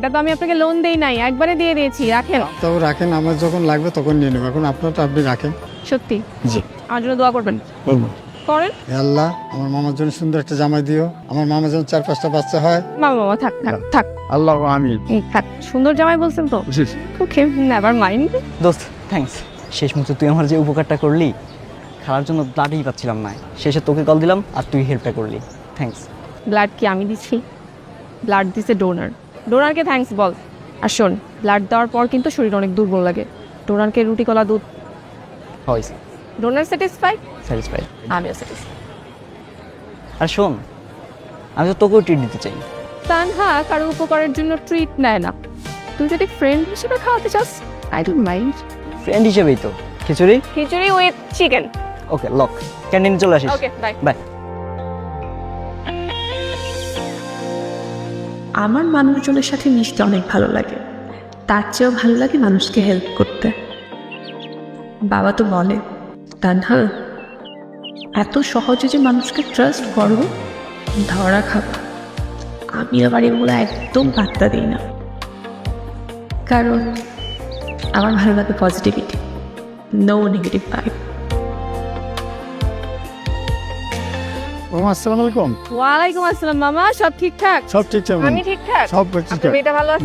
এটা তো আমি আপনাকে লোন দেই নাই, একবারে দিয়ে দিয়েছি, রাখেন। তাও রাখেন, আমার যখন লাগবে তখন নিয়ে নেবো। এখন আপনারটা আপনি রাখেন। সত্যি জি আমার জন্য দোয়া করবেন। বলবো। করেন। হে আল্লাহ, আমার মামার জন্য সুন্দর একটা জামাই দিও। আমার মামার জন্য 4-5টা বাচ্চা হয়। মামা থাক থাক থাক আল্লাহ আমিন। থাক। সুন্দর জামাই বলছেন তো, ওকে নেভার মাইন্ড। দোস্ত থ্যাঙ্কস। শেষ মুহূর্তে তুই আমার যে উপকারটা করলি, খাওয়ার জন্য ব্লাডই পাচ্ছিলাম না, শেষে তোকে কল দিলাম আর তুই হেল্পটা করলি। থ্যাঙ্কস। ব্লাড কি আমি দিচ্ছি? ব্লাড দিছে ডোনার। ডোনারকে থ্যাঙ্কস বল। আর শোন, ব্লাড দেওয়ার পর কিন্তু শরীর অনেক দুর্বল লাগে। ডোনারকে রুটি কলা দুধ। হয়েছে। Donor satisfied, satisfied. আমিও স্যাটিসফাইড। আর শোন, আমি তো তোকেও ট্রিট দিতে চাই। তানহা কারো উপকারের জন্য ট্রিট নেয় না। তুই যদি ফ্রেন্ড হিসেবে খাওয়াতে চাস, আই ডোন্ট মাইন্ড। ফ্রেন্ড হিসেবেই তো। খিচুড়ি। খিচুড়ি উইথ চিকেন। Okay lock. ক্যান্টিনে চলে আসিস। Okay bye. বাই। আমার মানুষজনের সাথে মিশতে অনেক ভালো লাগে, তার চেয়েও ভালো লাগে মানুষকে হেল্প করতে। বাবা তো বলে, তানহা এত সহজে যে মানুষকে ট্রাস্ট করো, ধরা খাবো। আমি আবার এগুলো একদম পাত্তা দিই না, কারণ আমার ভালো লাগে পজিটিভিটি, নো নেগেটিভ ভাইব। মামা আসসালামু আলাইকুম। ওয়ালাইকুম আসসালাম মামা, সব ঠিকঠাক? সব ঠিকঠাক? আমি ঠিকঠাক। সব আপনার ঠিকঠাক। মেয়েটা ভালো আছে?